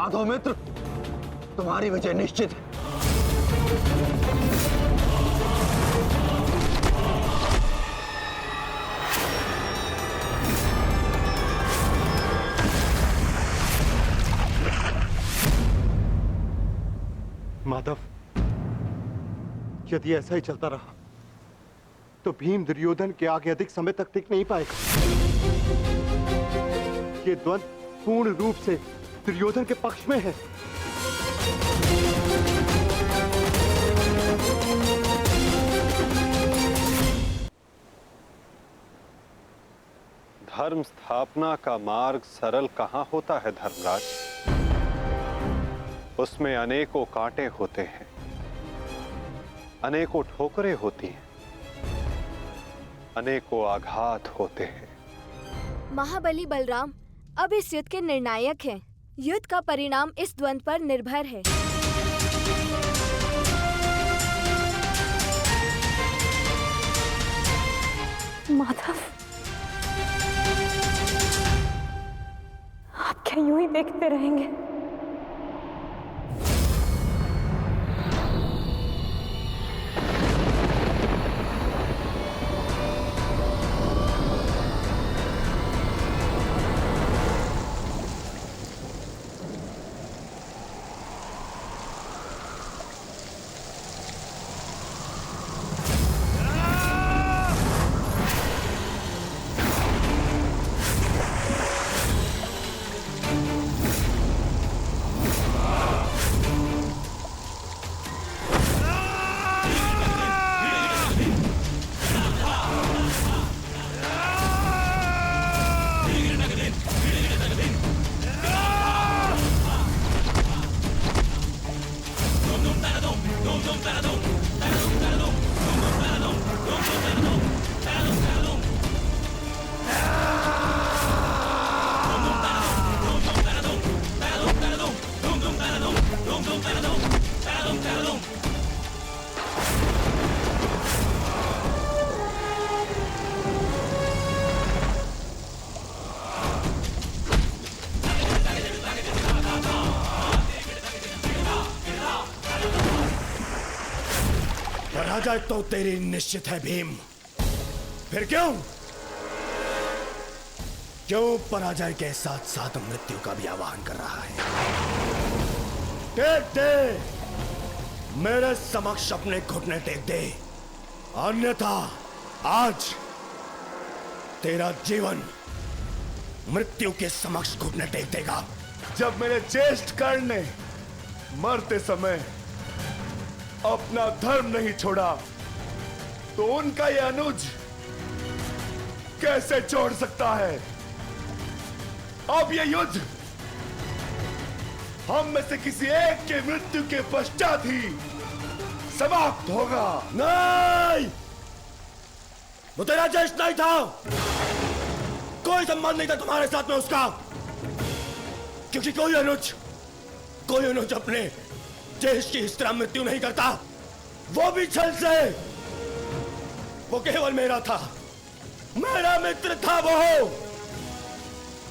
माधव मित्र, तुम्हारी विजय निश्चित है। माधव, यदि ऐसा ही चलता रहा तो भीम दुर्योधन के आगे अधिक समय तक टिक नहीं पाएगा। ये द्वंद्व पूर्ण रूप से दुर्योधन के पक्ष में है। धर्म स्थापना का मार्ग सरल कहां होता है धर्मराज? उसमें अनेकों कांटे होते हैं, अनेकों ठोकरें होती हैं, अनेकों आघात होते हैं। महाबली बलराम अब इस युद्ध के निर्णायक हैं। युद्ध का परिणाम इस द्वंद्व पर निर्भर है। माधव, आप क्या यूं ही देखते रहेंगे? पराजय तो तेरी निश्चित है भीम। फिर क्यों पराजय के साथ साथ मृत्यु का भी आह्वान कर रहा है? टेक दे, मेरे समक्ष अपने घुटने टेक दे, अन्यथा आज तेरा जीवन मृत्यु के समक्ष घुटने टेक देगा। जब मेरे ज्येष्ठ कर्ण ने मरते समय अपना धर्म नहीं छोड़ा तो उनका यह अनुज कैसे छोड़ सकता है? अब यह युद्ध हम में से किसी एक के मृत्यु के पश्चात ही समाप्त होगा। नहीं, वो तेरा ज्येष्ठ नहीं था, कोई संबंध नहीं था तुम्हारे साथ में उसका, क्योंकि कोई अनुज अपने ज्येष्ठ की इस तरह मृत्यु नहीं करता, वो भी छल से। वो केवल मेरा था, मेरा मित्र था वो।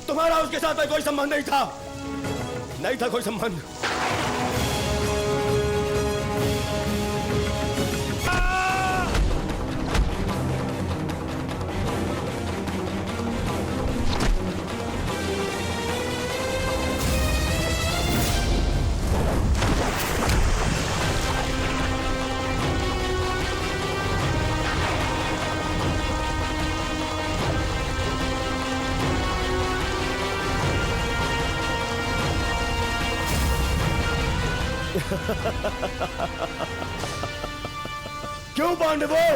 तुम्हारा उसके साथ में कोई संबंध नहीं था कोई संबंध। क्यों पांडवों,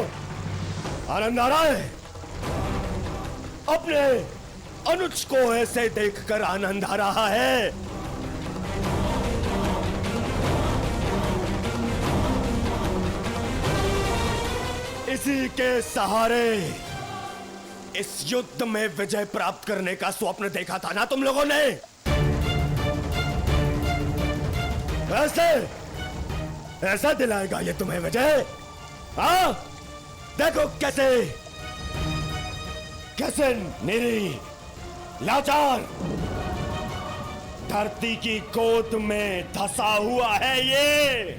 आनंद आ रहा है? अपने अनुज को ऐसे देखकर आनंद आ रहा है? इसी के सहारे इस युद्ध में विजय प्राप्त करने का स्वप्न देखा था ना तुम लोगों ने? ऐसा दिलाएगा ये तुम्हें विजय? हाँ, देखो कैसे निरी, लाचार, धरती की गोद में धंसा हुआ है ये।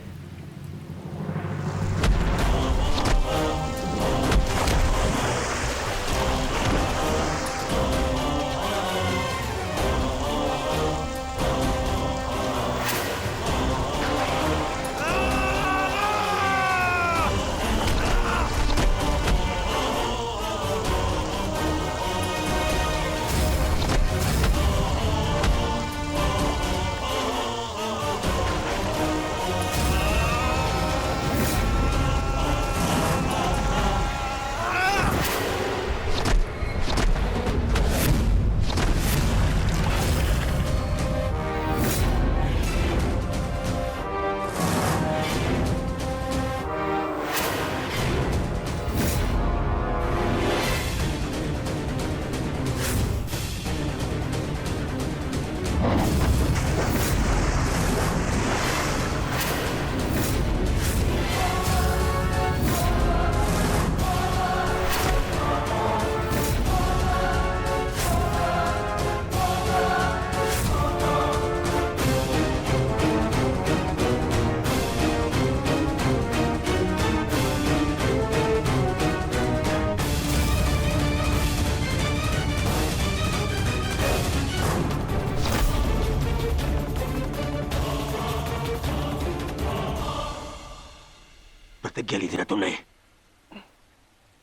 प्रतिज्ञा ली थी ना तुमने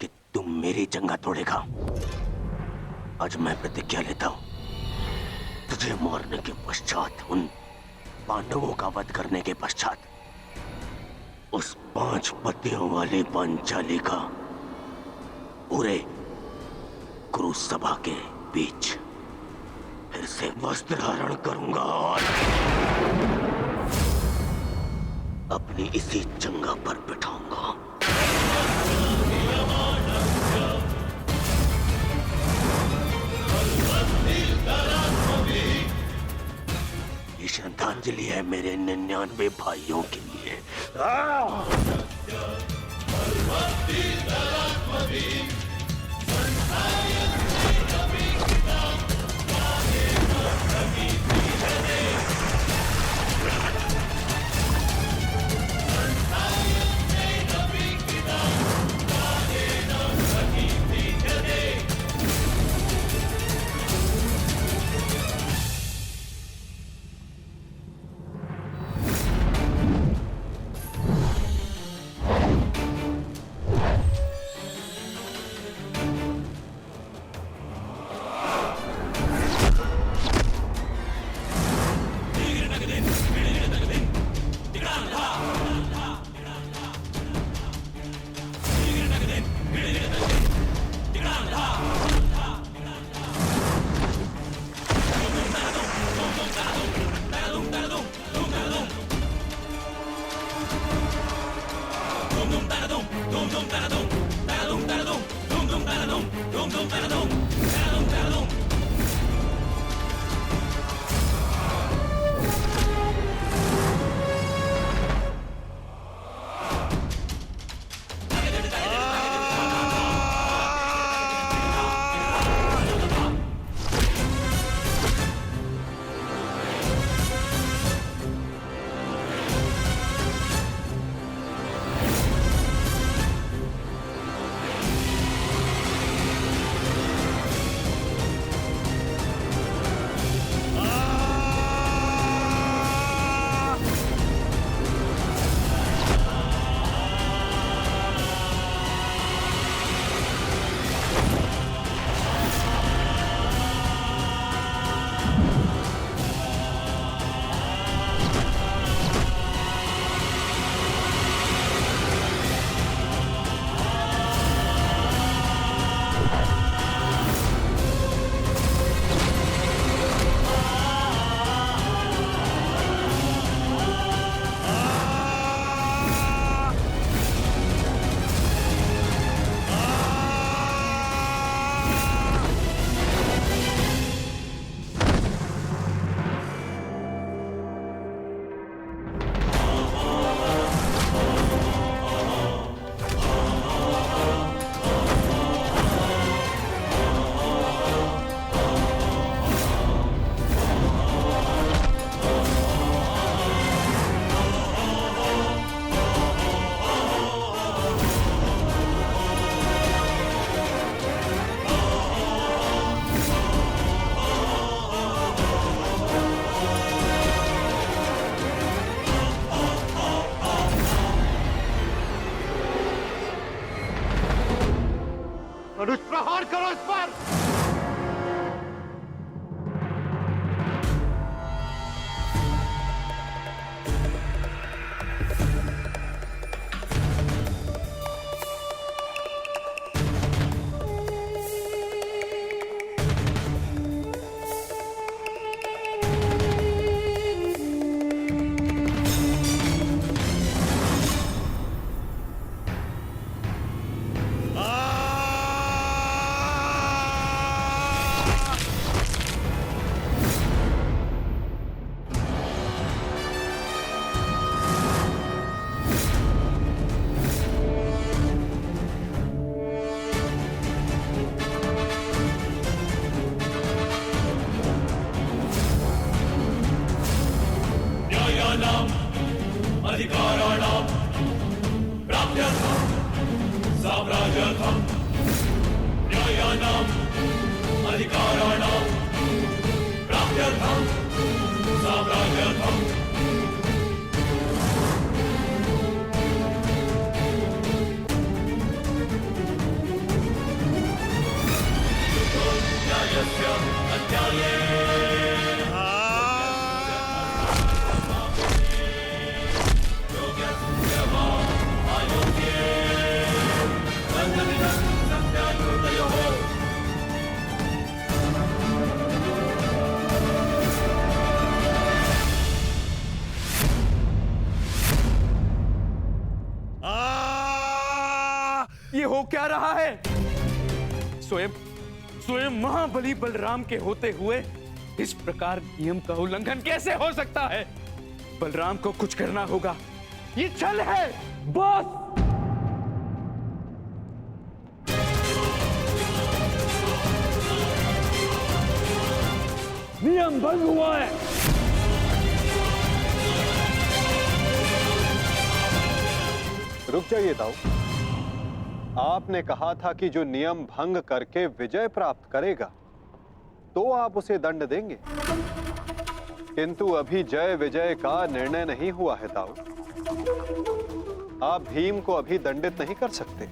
कि तुम मेरी जंगा तोड़ेगा। आज मैं प्रतिज्ञा लेता हूं, तुझे मारने के पश्चात, उन पांडवों का वध करने के पश्चात, उस 5 पतियों वाली पांचाली का पूरे कुरु सभा के बीच फिर से वस्त्र हरण करूंगा और अपनी इसी जंगा पर बिठाऊंगा। ये श्रद्धांजलि है मेरे 99 भाइयों के लिए। अनुज प्रहार करो इस पर। ये हो क्या रहा है? स्वयं महाबली बलराम के होते हुए इस प्रकार नियम का उल्लंघन कैसे हो सकता है? बलराम को कुछ करना होगा। ये छल है बॉस। नियम भंग हुआ है। रुक जाइए दाऊ। आपने कहा था कि जो नियम भंग करके विजय प्राप्त करेगा तो आप उसे दंड देंगे, किंतु अभी जय विजय का निर्णय नहीं हुआ है दाऊ। आप भीम को अभी दंडित नहीं कर सकते।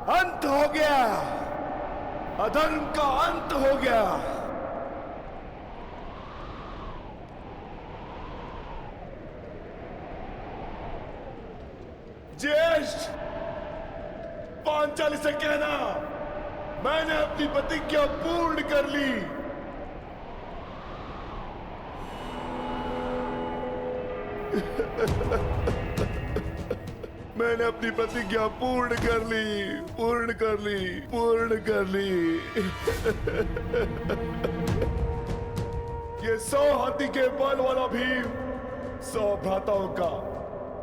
अंत हो गया, अधर्म का अंत हो गया। ज्येष्ठ, पांचाली से कहना मैंने अपनी प्रतिज्ञा पूर्ण कर ली। मैंने अपनी प्रतिज्ञा पूर्ण कर ली, पूर्ण कर ली, पूर्ण कर ली। ये 100 हाथी के बल वाला भीम 100 भ्राताओं का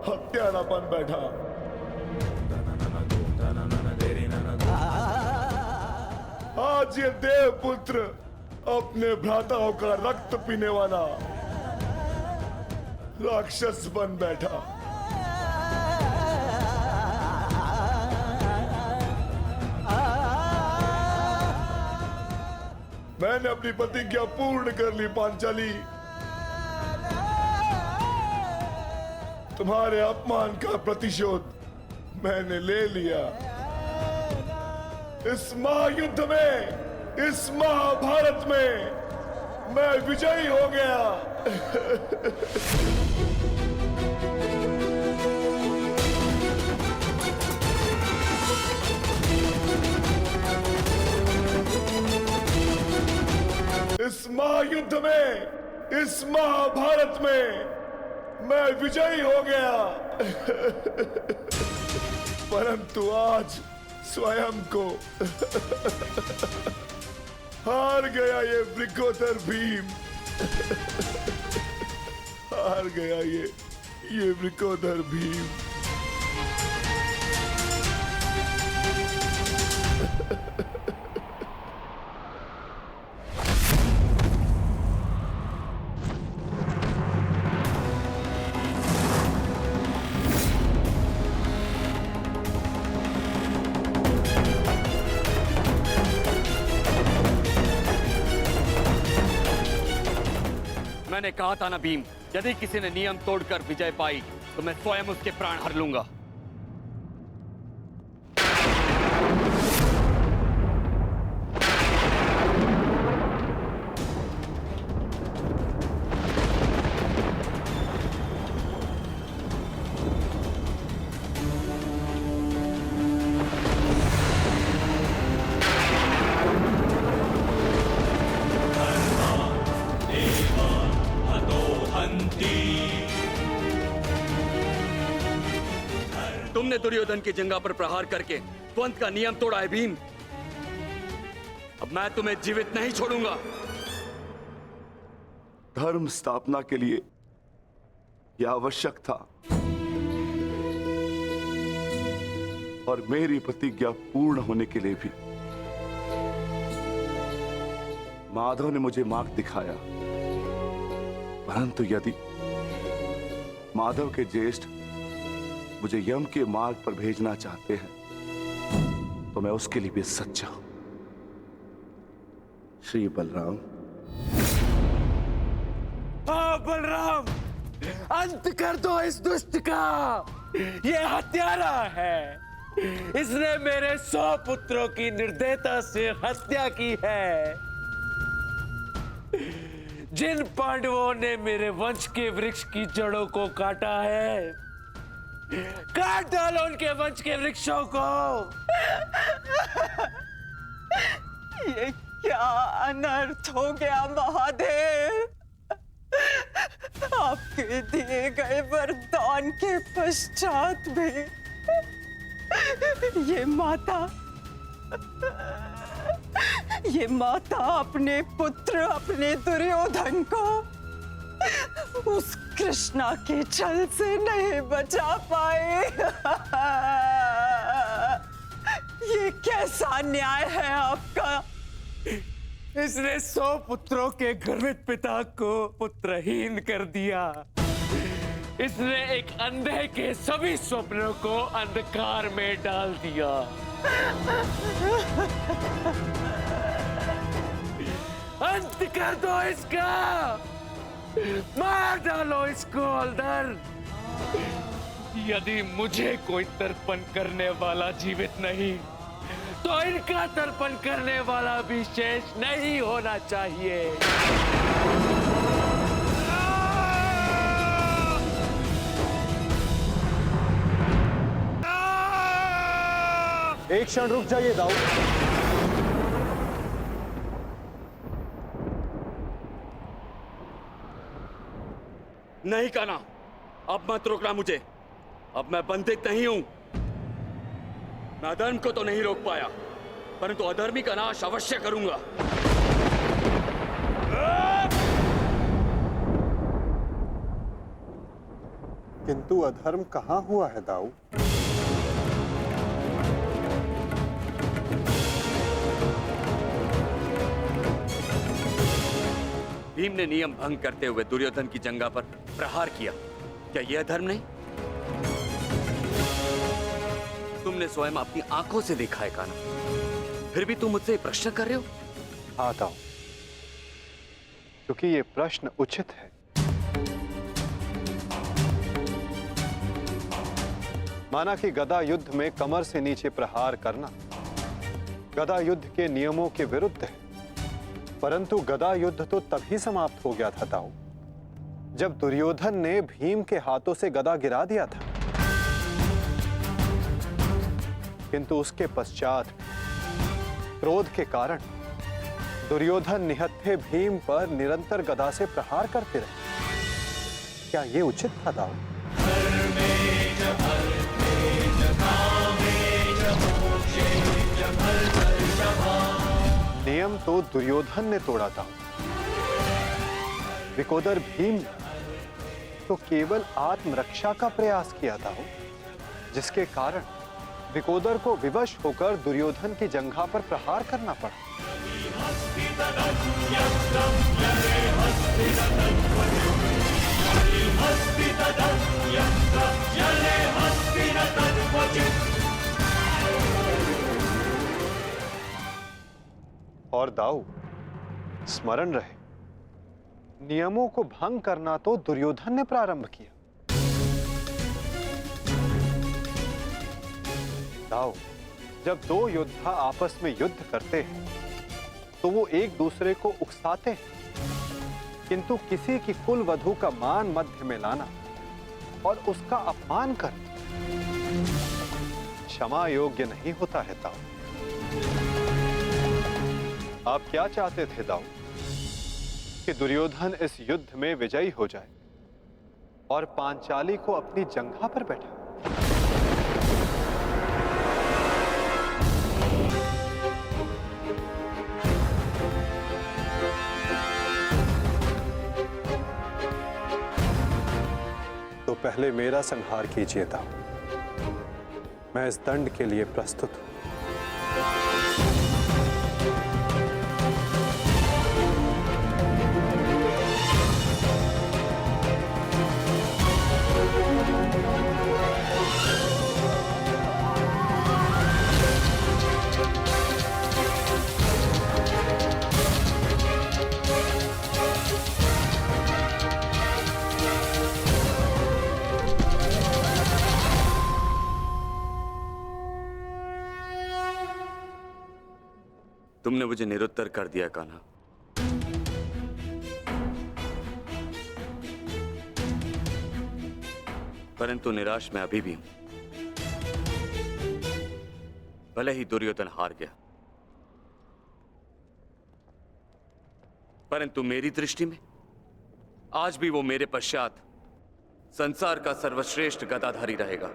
हत्यारा बन बैठा। आज ये देवपुत्र अपने भ्राताओं का रक्त पीने वाला राक्षस बन बैठा। मैंने अपनी प्रतिज्ञा पूर्ण कर ली पांचाली। तुम्हारे अपमान का प्रतिशोध मैंने ले लिया। इस महायुद्ध में, इस महाभारत में मैं विजयी हो गया। इस महायुद्ध में, इस महाभारत में मैं विजयी हो गया। परंतु आज स्वयं को हार गया ये वृकोदर भीम। हार गया ये वृकोदर भीम। मैंने कहा था ना भीम, यदि किसी ने नियम तोड़कर विजय पाई तो मैं स्वयं उसके प्राण हर लूंगा। तुमने दुर्योधन की जंगा पर प्रहार करके द्वंद का नियम तोड़ा है भीम। अब मैं तुम्हें जीवित नहीं छोड़ूंगा। धर्म स्थापना के लिए यह आवश्यक था और मेरी प्रतिज्ञा पूर्ण होने के लिए भी। माधव ने मुझे मार्ग दिखाया, परंतु यदि माधव के ज्येष्ठ मुझे यम के मार्ग पर भेजना चाहते हैं तो मैं उसके लिए भी सच्चा हूं। श्री बलराम। हाँ बलराम, अंत कर दो इस दुष्ट का। ये हत्यारा है। इसने मेरे 100 पुत्रों की निर्दयता से हत्या की है। जिन पांडवों ने मेरे वंश के वृक्ष की जड़ों को काटा है, काट डालो उनके वंश के वृक्षों को। ये क्या अनर्थ हो गया महादेव। आपके दिए गए वरदान के पश्चात भी ये माता अपने पुत्र, अपने दुर्योधन को उस कृष्णा के छल से नहीं बचा पाए। ये कैसा न्याय है आपका। इसने 100 पुत्रों के गर्वित पिता को पुत्रहीन कर दिया। इसने एक अंधे के सभी स्वप्नों को अंधकार में डाल दिया। अंत कर दो इसका, मार डालो इसको अंदर। यदि मुझे कोई तर्पण करने वाला जीवित नहीं, तो इनका तर्पण करने वाला भी शेष नहीं होना चाहिए। एक क्षण रुक जाइए दाऊ। नहीं कान्हा, अब मत रोकना मुझे। अब मैं बंदित नहीं हूं। मैं अधर्म को तो नहीं रोक पाया, परंतु अधर्मी का नाश अवश्य करूंगा। किंतु अधर्म कहां हुआ है दाऊ? भीम ने नियम भंग करते हुए दुर्योधन की जंघा पर प्रहार किया। क्या यह अधर्म नहीं? तुमने स्वयं अपनी आंखों से देखा है कान्हा, फिर भी तुम मुझसे प्रश्न कर रहे हो? हाँ दाऊ, क्योंकि ये प्रश्न उचित है। माना कि गदा युद्ध में कमर से नीचे प्रहार करना गदा युद्ध के नियमों के विरुद्ध है, परंतु गदा युद्ध तो तभी समाप्त हो गया था दाऊ, जब दुर्योधन ने भीम के हाथों से गदा गिरा दिया था। किंतु उसके पश्चात क्रोध के कारण दुर्योधन निहत्थे भीम पर निरंतर गदा से प्रहार करते रहे। क्या यह उचित था दाऊ? नियम तो दुर्योधन ने तोड़ा था, विकोदर भीम ने तो केवल आत्मरक्षा का प्रयास किया था, जिसके कारण विकोदर को विवश होकर दुर्योधन की जंघा पर प्रहार करना पड़ा। और दाऊ, स्मरण रहे, नियमों को भंग करना तो दुर्योधन ने प्रारंभ किया। दाऊ, जब दो योद्धा आपस में युद्ध करते हैं तो वो एक दूसरे को उकसाते हैं, किंतु किसी की कुल वधू का मान मध्य में लाना और उसका अपमान करना क्षमा योग्य नहीं होता है दाऊ। आप क्या चाहते थे दाऊ? कि दुर्योधन इस युद्ध में विजयी हो जाए और पांचाली को अपनी जंघा पर बैठा। तो पहले मेरा संहार कीजिए दाऊ। मैं इस दंड के लिए प्रस्तुत हूं। तुमने मुझे निरुत्तर कर दिया कान्हा। परंतु निराश मैं अभी भी हूं। भले ही दुर्योधन हार गया, परंतु मेरी दृष्टि में आज भी वो मेरे पश्चात संसार का सर्वश्रेष्ठ गदाधारी रहेगा।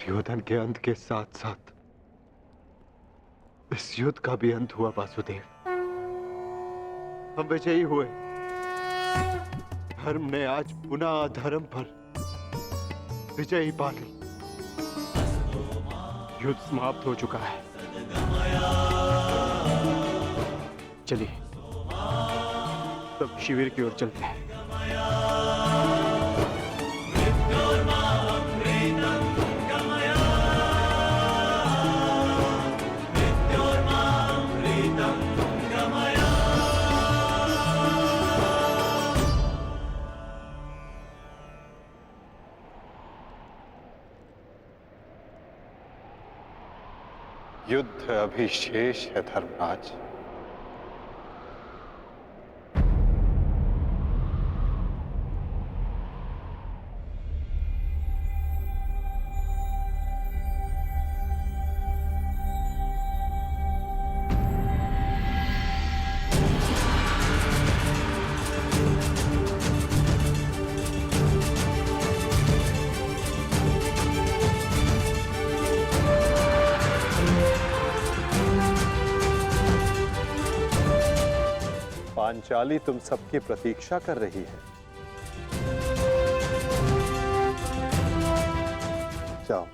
दुर्योधन के अंत के साथ साथ इस युद्ध का भी अंत हुआ वासुदेव। हम विजयी हुए। धर्म ने आज पुनः अधर्म पर विजयी पा ली। युद्ध समाप्त हो चुका है। चलिए सब शिविर की ओर चलते हैं। युद्ध अभी शेष है धर्मराज। पांचाली तुम सबकी प्रतीक्षा कर रही है। जाओ।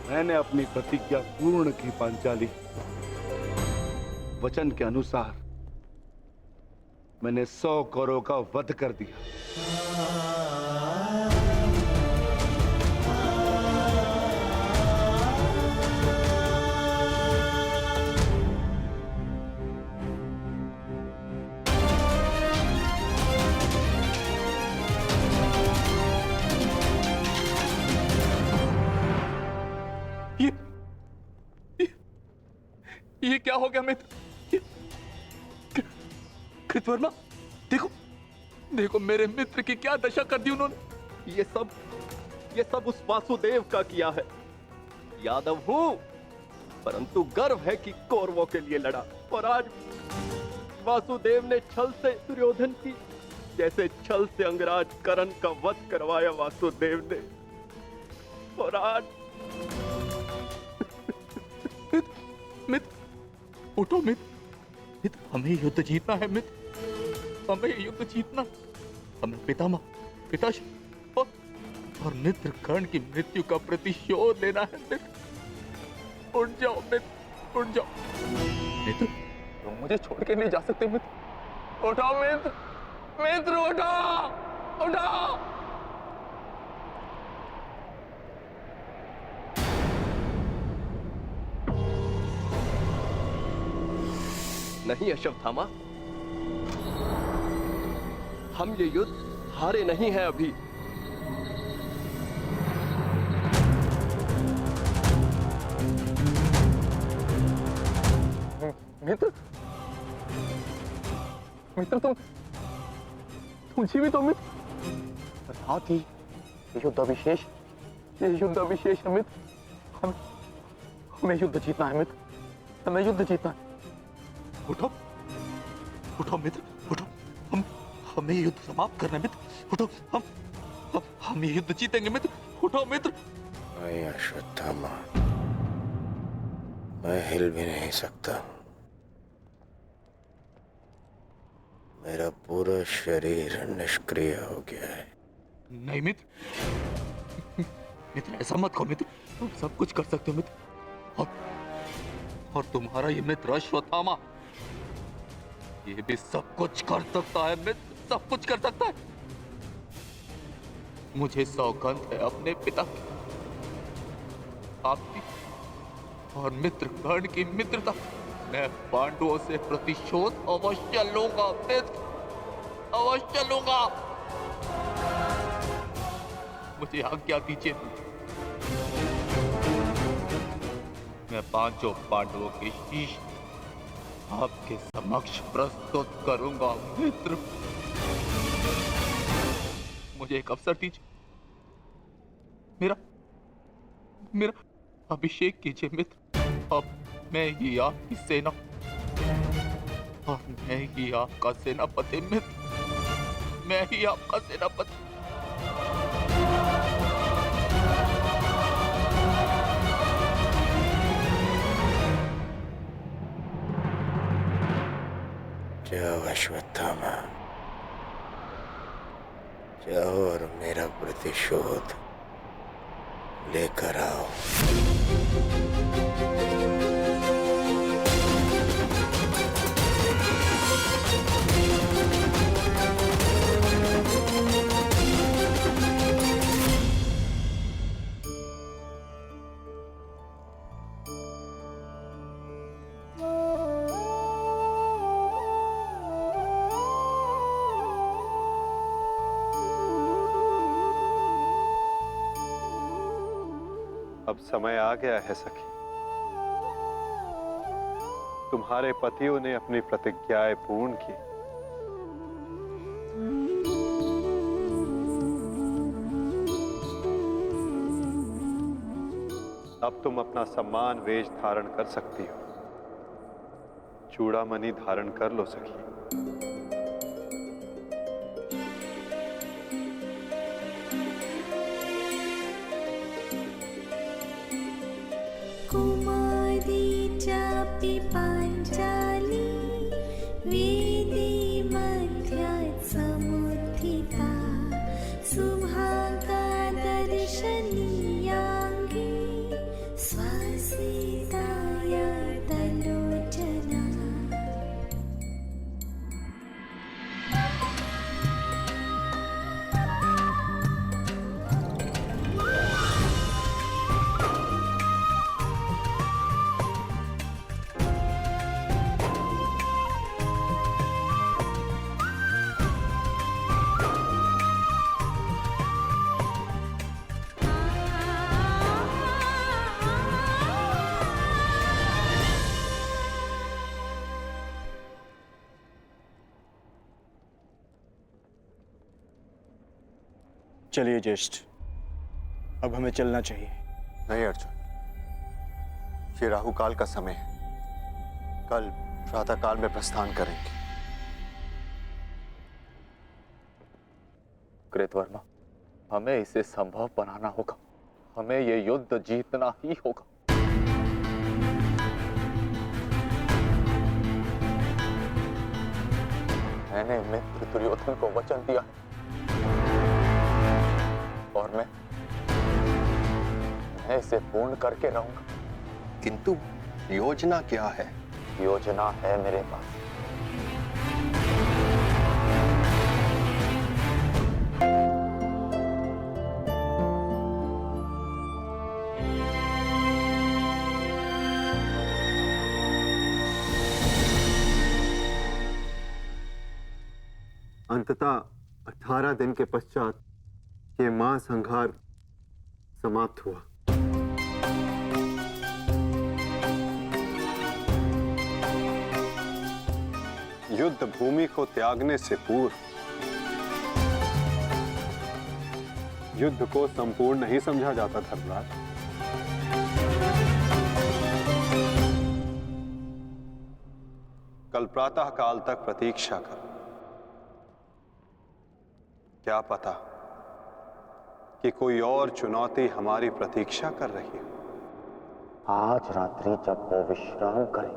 मैंने अपनी प्रतिज्ञा पूर्ण की पांचाली। वचन के अनुसार मैंने 100 कौरवों का वध कर दिया। ये क्या हो गया मित्र? कृतवर्मा, देखो देखो मेरे मित्र की क्या दशा कर दी उन्होंने। ये सब उस वासुदेव का किया है। यादव हूं, परंतु गर्व है कि कौरवों के लिए लड़ा। और आज वासुदेव ने छल से दुर्योधन की, जैसे छल से अंगराज कर्ण का वध करवाया वासुदेव ने। और आज मित्र उठो मित्र, हमें युद्ध जीतना है मित्र, हमें युद्ध जीतना। हमें पिताश्री और मित्र कर्ण की मृत्यु का प्रतिशोध लेना है मित्र। उठ जाओ मित्र, उठ जाओ मित्र, तुम मुझे छोड़ के नहीं जा सकते मित्र। उठो मित्र, मित्र उठो, उठो। नहीं अश्वत्थामा, हम ये युद्ध हारे नहीं हैं अभी। मित्र, मित्र तुम जीवित हो मित्र। साथ ही युद्ध अभिशेष है मित्र। हमें युद्ध जीतना है मित्र, हमें युद्ध जीतना है। उठो उठो मित्र, उठो, हमें युद्ध समाप्त करना है मित्र। उठो, हम ये युद्ध जीतेंगे मित्र। उठो मित्र। नहीं अश्वत्थामा, मैं हिल भी नहीं सकता। मेरा पूरा शरीर निष्क्रिय हो गया है। नहीं मित्र, मित्र ऐसा मत कहो मित्र, तुम सब कुछ कर सकते हो मित्र। और तुम्हारा ये मित्र अश्वत्थामा, ये भी सब कुछ कर सकता है मित्र, सब कुछ कर सकता है। मुझे सौगंध है अपने पिता की, आपकी और मित्र कर्ण की मित्रता, मैं पांडवों से प्रतिशोध अवश्य लूंगा मित्र, अवश्य लूंगा। मुझे आज्ञा दीजिए, मैं पांचों पांडवों के शीश आपके समक्ष प्रस्तुत करूंगा मित्र। मुझे एक अवसर दीजिए, मेरा अभिषेक कीजिए मित्र। अब मैं ही आपकी सेना और मैं ही आपका सेनापति मित्र, मैं ही आपका सेनापति। जाओ अश्वत्थामा, जाओ और मेरा प्रतिशोध लेकर आओ। अब समय आ गया है सखी, तुम्हारे पतियों ने अपनी प्रतिज्ञाएं पूर्ण की। अब तुम अपना सम्मान वेश धारण कर सकती हो, चूड़ामणि धारण कर लो सखी। पांचाली वेदी मध्यात् समुत्थिता सुभागा दर्शनीयाङ्गी स्वसिताय तलोचना। चलिए ज्येष्ठ, अब हमें चलना चाहिए। नहीं अर्जुन, ये राहुकाल का समय है, कल प्रातःकाल में प्रस्थान करेंगे। कृतवर्मा, हमें इसे संभव बनाना होगा, हमें ये युद्ध जीतना ही होगा। मैंने मित्र दुर्योधन को वचन दिया है और मैं इसे पूर्ण करके रहूंगा। किंतु योजना क्या है? योजना है मेरे पास। अंततः 18 दिन के पश्चात ये महासंहार समाप्त हुआ। युद्ध भूमि को त्यागने से पूर्व युद्ध को संपूर्ण नहीं समझा जाता धर्मराज। कल प्रातः काल तक प्रतीक्षा करो, क्या पता कि कोई और चुनौती हमारी प्रतीक्षा कर रही हो। आज रात्रि जब वो विश्राम करें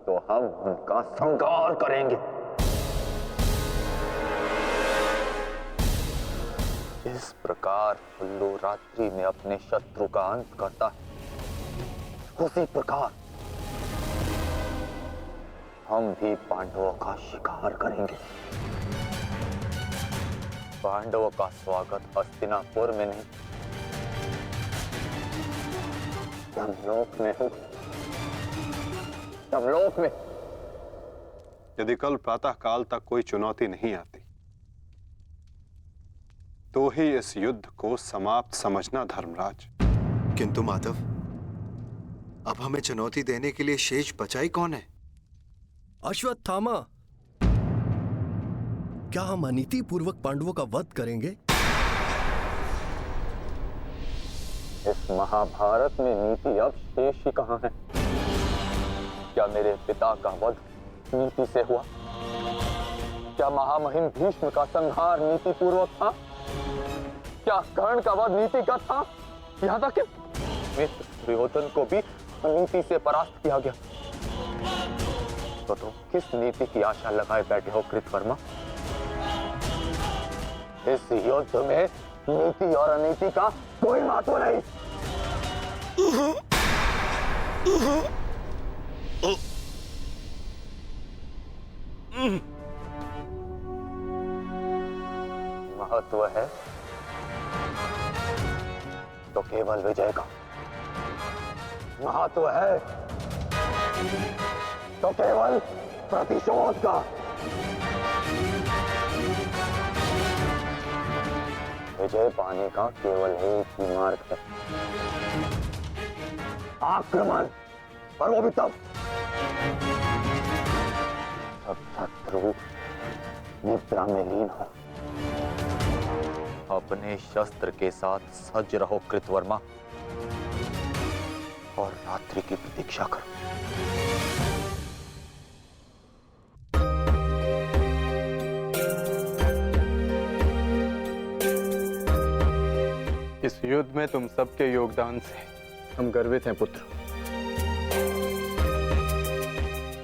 तो हम उनका संहार करेंगे। जिस जिस प्रकार उल्लू रात्रि में अपने शत्रु का अंत करता है, उसी प्रकार हम भी पांडवों का शिकार करेंगे। पांडवों का स्वागत हस्तिनापुर में नहीं, यमलोक में होगा। यमलोक में। यदि कल प्रातः काल तक कोई चुनौती नहीं आती तो ही इस युद्ध को समाप्त समझना धर्मराज। किंतु माधव, अब हमें चुनौती देने के लिए शेष बचा ही कौन है? अश्वत्थामा। क्या हम अनीति पूर्वक पांडवों का वध करेंगे? इस महाभारत में नीति अब शेष ही कहां है? क्या मेरे पिता का वध नीति से हुआ? क्या महामहिम भीष्म का संहार नीति पूर्वक था? क्या कर्ण का वध नीति का था? यहाँ तक कि मित्र दुर्योधन को भी नीति से परास्त किया गया। तो तुम किस नीति की आशा लगाए बैठे हो कृतवर्मा? इस युद्ध में नीति और अनीति का कोई महत्व नहीं। महत्व है तो केवल विजय का। महत्व है तो केवल प्रतिशोध का। विजय पाने का केवल एक ही मार्ग है, आक्रमण। और वो भी तब जब शत्रु निद्रा में लीन हो। अपने शस्त्र के साथ सज्ज रहो कृतवर्मा, और रात्रि की प्रतीक्षा करो। इस युद्ध में तुम सबके योगदान से हम गर्वित हैं पुत्र।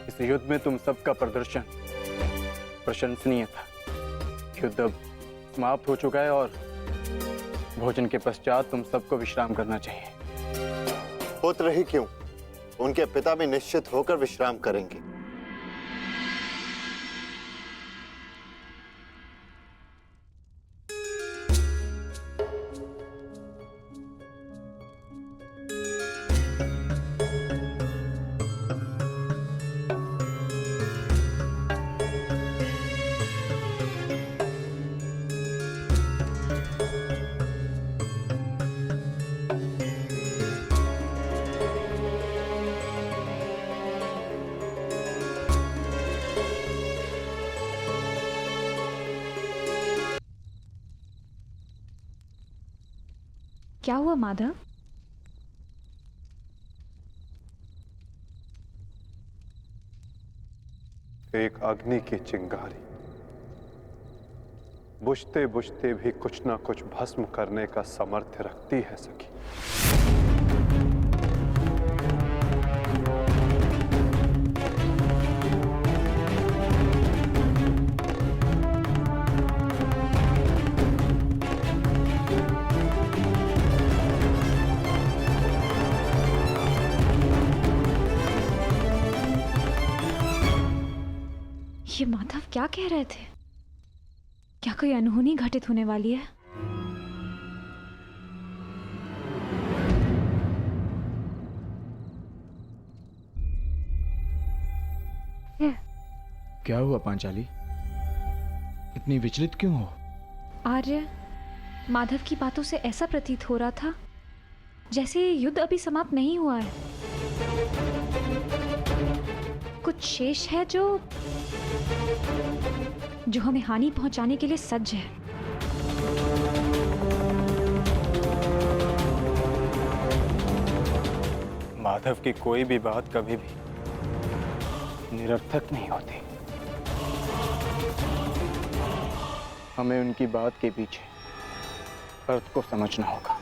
इस युद्ध में तुम सबका प्रदर्शन प्रशंसनीय था। युद्ध अब समाप्त हो चुका है और भोजन के पश्चात तुम सबको विश्राम करना चाहिए। पुत्र ही क्यों, उनके पिता भी निश्चित होकर विश्राम करेंगे। क्या हुआ माधव? एक अग्नि की चिंगारी बुझते बुझते भी कुछ ना कुछ भस्म करने का सामर्थ्य रखती है सखी। ये माधव क्या कह रहे थे? क्या कोई अनहोनी घटित होने वाली है? क्या हुआ पांचाली? इतनी विचलित क्यों हो? आर्य, माधव की बातों से ऐसा प्रतीत हो रहा था जैसे ये युद्ध अभी समाप्त नहीं हुआ है। कुछ शेष है जो हमें हानि पहुंचाने के लिए सज्ज है। माधव की कोई भी बात कभी भी निरर्थक नहीं होती। हमें उनकी बात के पीछे अर्थ को समझना होगा।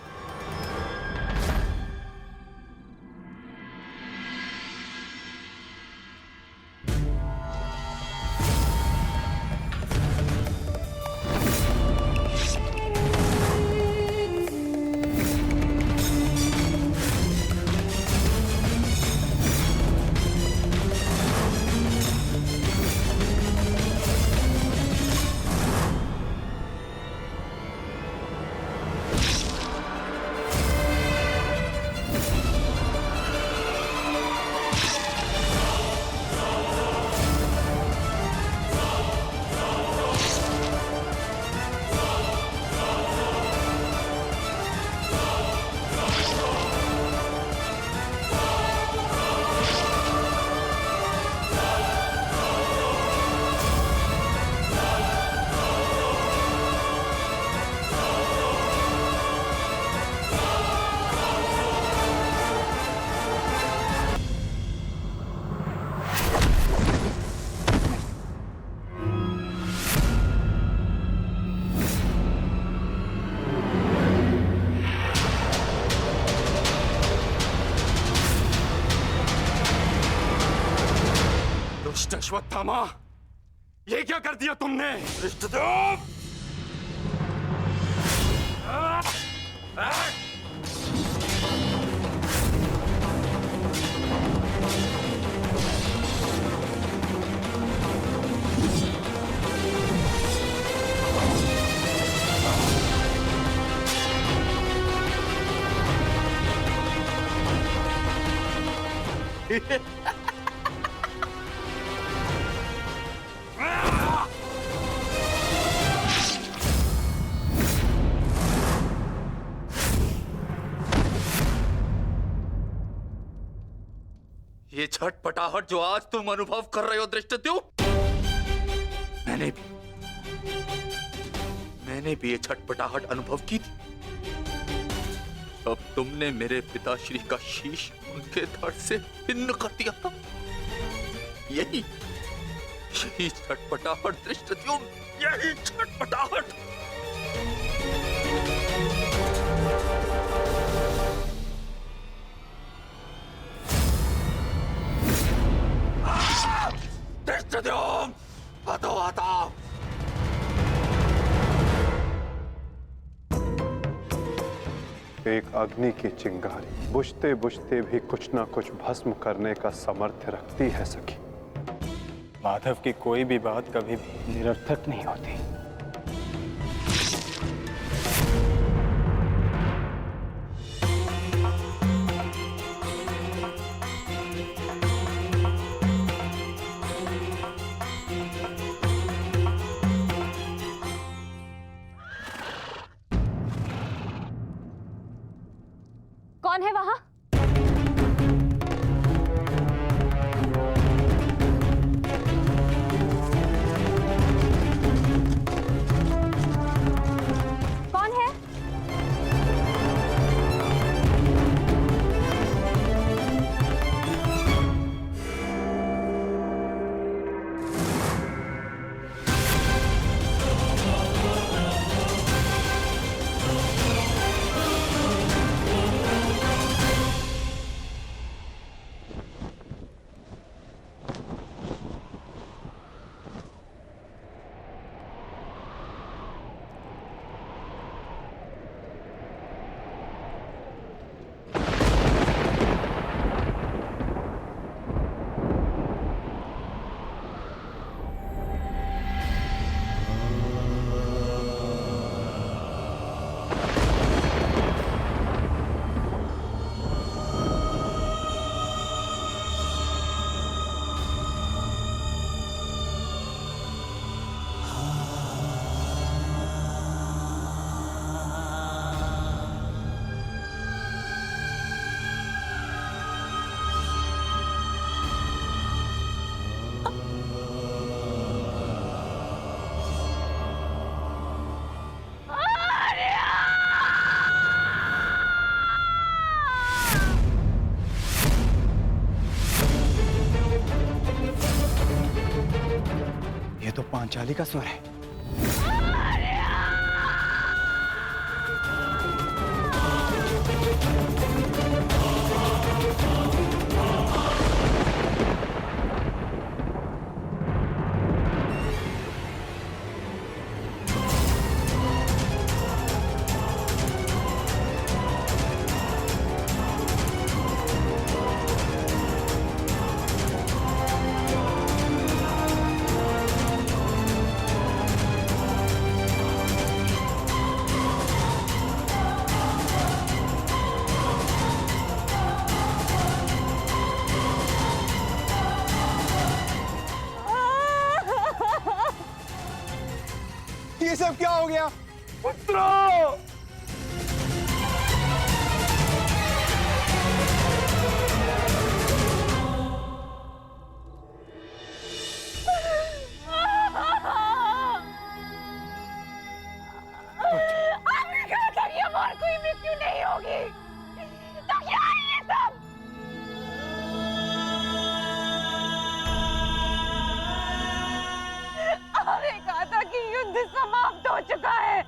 अश्वत्थामा, ये क्या कर दिया तुमने? धृष्टद्युम्न! ये छटपटाहट जो आज तुम अनुभव कर रहे हो धृष्टद्युम्न, मैंने भी ये छटपटाहट अनुभव की थी। अब तुमने मेरे पिताश्री का शीश उनके धड़ से भिन्न कर दिया था। यही छटपटाहट धृष्टद्युम्न, यही छटपटाहट। धृष्टद्युम्न, हटो हटाओ। एक अग्नि की चिंगारी बुझते बुझते भी कुछ ना कुछ भस्म करने का सामर्थ्य रखती है सखी। माधव की कोई भी बात कभी भी निरर्थक नहीं होती। कौन है वहां? कौन है? तो पांचाली का स्वर है। ये सब क्या हो गया? पुत्रो! आपने कहा था कि अब और कोई मृत्यु नहीं होगी, तो क्या है ये सब? आपने कहा था कि युद्ध समाप्त हो चुका है,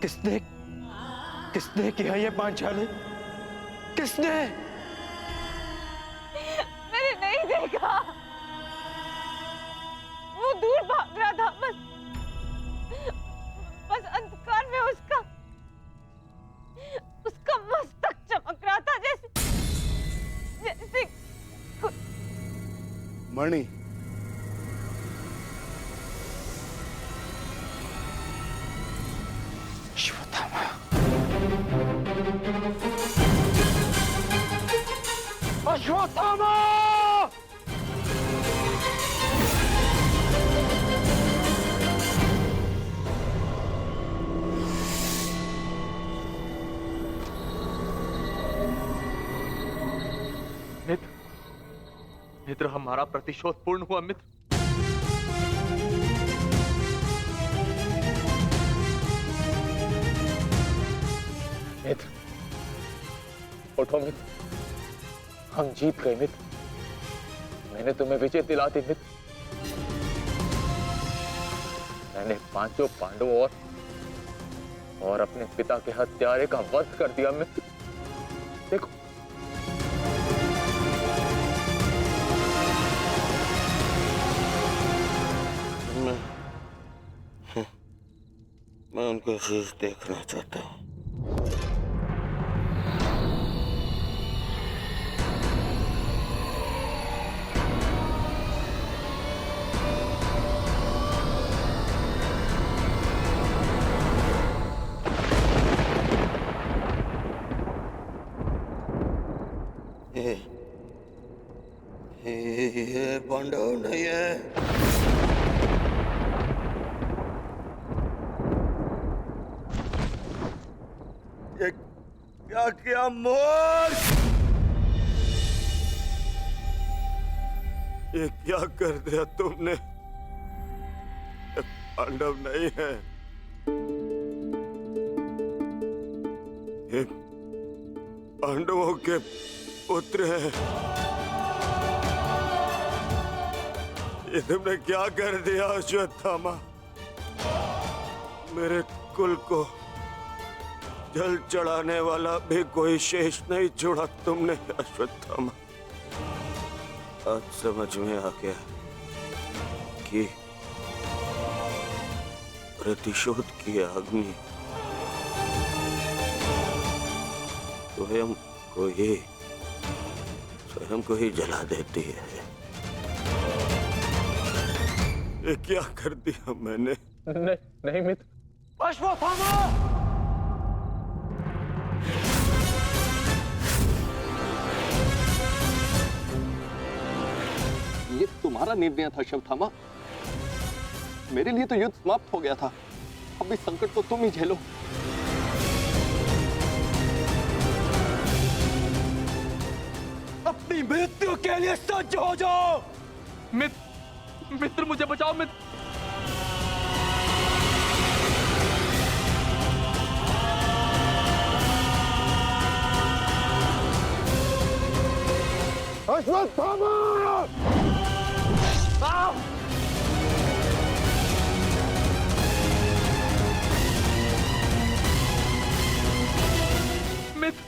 किसने किया ये पांचाली? किसने? मैंने नहीं देखा, वो दूर भाग रहा था। बस अंधकार में उसका मस्तक चमक रहा था, जैसे मणि, अश्वत्थामा, अश्वत्थामा! मित्र, हमारा प्रतिशोध पूर्ण हुआ मित्र। मित्र, उठो मित्र, हम जीत गए मित्र। मैंने तुम्हें विजय दिला दी मित्र। मैंने पांचों पांडवों और अपने पिता के हत्यारे का वध कर दिया मित्र। देखो, मैं उनका शीश देखना चाहता हूँ। ये पांडव नहीं है। ये क्या किया मूर्ख? ये क्या कर दिया तुमने? ये पांडव नहीं है, ये पांडवों के पुत्र हैं। ये तुमने क्या कर दिया अश्वत्थामा? मेरे कुल को जल चढ़ाने वाला भी कोई शेष नहीं छोड़ा तुमने अश्वत्थामा। आज समझ में आ गया कि प्रतिशोध की अग्नि स्वयं को ही जला देती है। ये क्या कर दिया मैंने? नहीं मित्र, अश्वत्थामा! ये तुम्हारा निर्णय था अश्वत्थामा। मेरे लिए तो युद्ध समाप्त हो गया था। अब इस संकट को तुम ही झेलो। अपनी मृत्यु के लिए सज्ज हो जाओ। मित्र मुझे बचाओ मित्र। अश्वत्थामा! मित्र,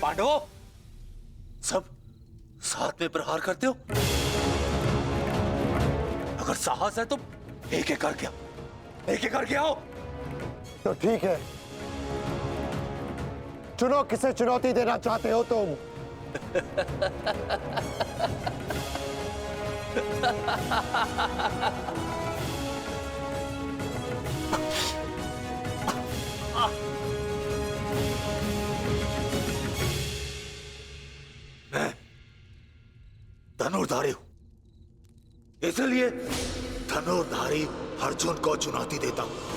पांडवों, सब साथ में प्रहार करते हो? अगर साहस है तो एक एक करके आओ। तो ठीक है, चुनो किसे चुनौती देना चाहते हो तुम। मैं धनुर्धारी हूं, इसलिए धनुर्धारी अर्जुन को चुनौती देता हूं।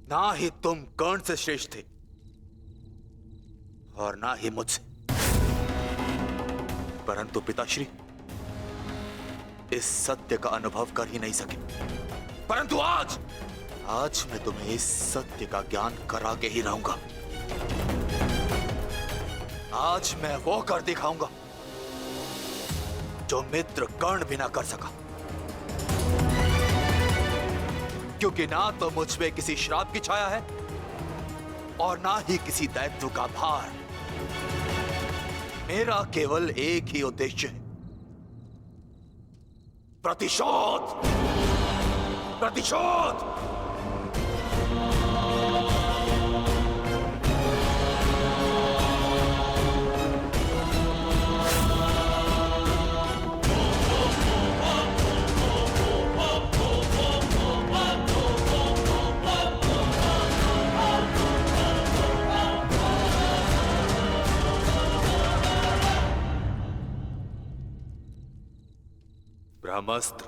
ना ही तुम कर्ण से श्रेष्ठ थे और ना ही मुझसे, परंतु पिताश्री इस सत्य का अनुभव कर ही नहीं सके। परंतु आज मैं तुम्हें इस सत्य का ज्ञान करा के ही रहूंगा। आज मैं वो कर दिखाऊंगा जो मित्र कर्ण भी ना कर सका, क्योंकि ना तो मुझ पे किसी श्राप की छाया है और ना ही किसी दायित्व का भार। मेरा केवल एक ही उद्देश्य है, प्रतिशोध। प्रतिशोध। ब्रह्मास्त्र।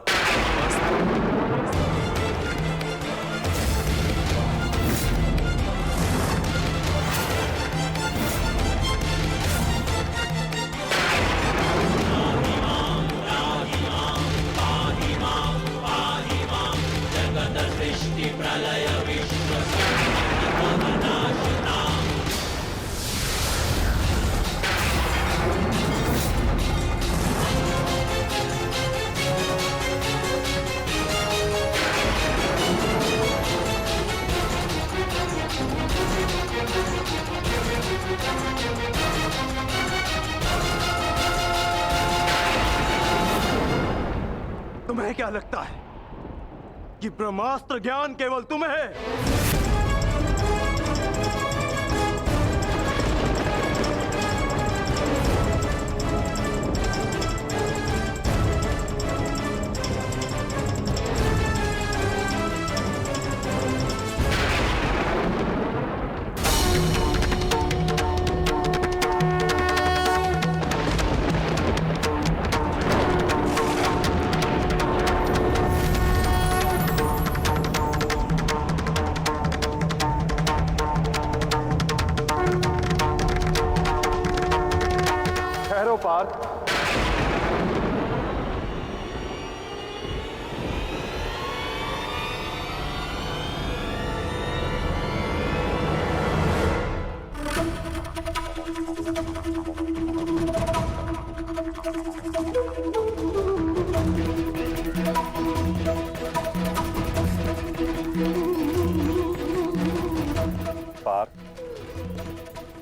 तुम्हें क्या लगता है कि ब्रह्मास्त्र ज्ञान केवल तुम्हें है?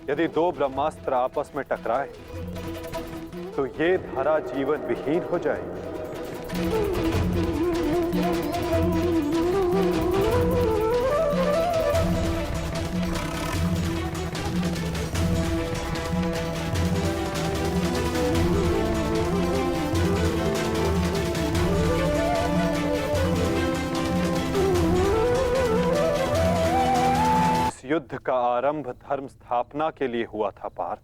यदि दो ब्रह्मास्त्र आपस में टकराए तो ये धरा जीवन विहीन हो जाएगी। युद्ध का आरंभ धर्म स्थापना के लिए हुआ था पार्थ,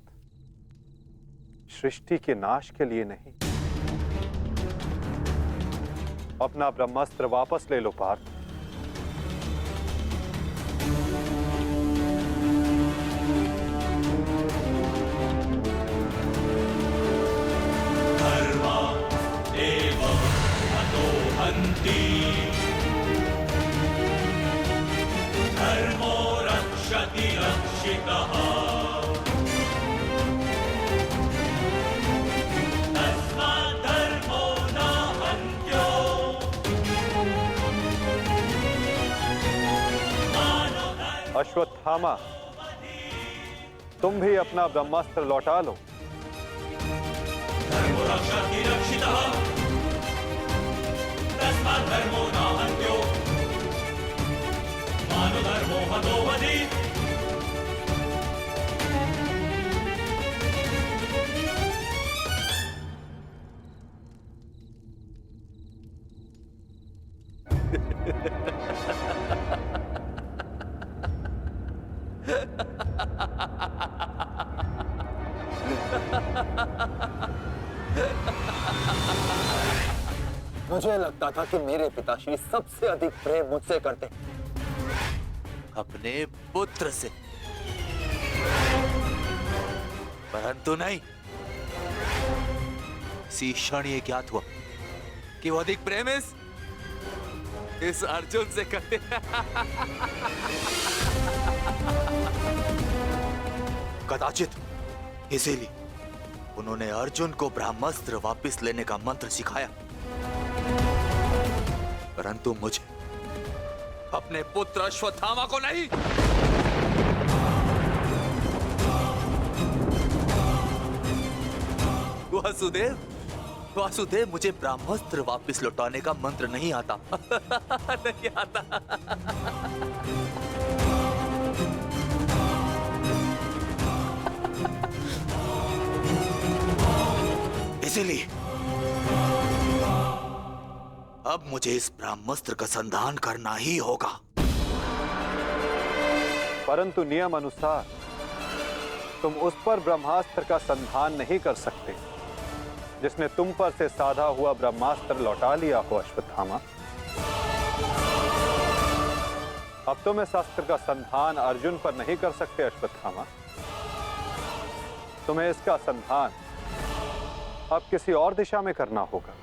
सृष्टि के नाश के लिए नहीं। अपना ब्रह्मास्त्र वापस ले लो पार्थ। रक्षन्ति धर्मो रक्षति रक्षितः तस्मात् धर्मो न हन्त्यो अश्वत्थामा, तुम भी अपना ब्रह्मास्त्र लौटा लो। धर्मो रक्षति रक्षितः तस्मात् धर्मो न हन्त्यो मानो धर्मो हतो वधि। मुझे लगता था कि मेरे पिताश्री सबसे अधिक प्रेम मुझसे करते अपने पुत्र से, परंतु नहीं। इसी क्षण ये ज्ञात हुआ कि वो अधिक प्रेम इस अर्जुन से करते। कदाचित इसीलिए उन्होंने अर्जुन को ब्रह्मास्त्र वापस लेने का मंत्र सिखाया, परंतु मुझे अपने पुत्र अश्वत्थामा को नहीं। वासुदेव, मुझे ब्रह्मास्त्र वापस लौटाने का मंत्र नहीं आता। नहीं आता। इसीलिए अब मुझे इस ब्रह्मास्त्र का संधान करना ही होगा। परंतु नियम अनुसार तुम उस पर ब्रह्मास्त्र का संधान नहीं कर सकते जिसने तुम पर से साधा हुआ ब्रह्मास्त्र लौटा लिया हो अश्वत्थामा। अब तुम इस अस्त्र का संधान अर्जुन पर नहीं कर सकते अश्वत्थामा। तुम्हें इसका संधान अब किसी और दिशा में करना होगा।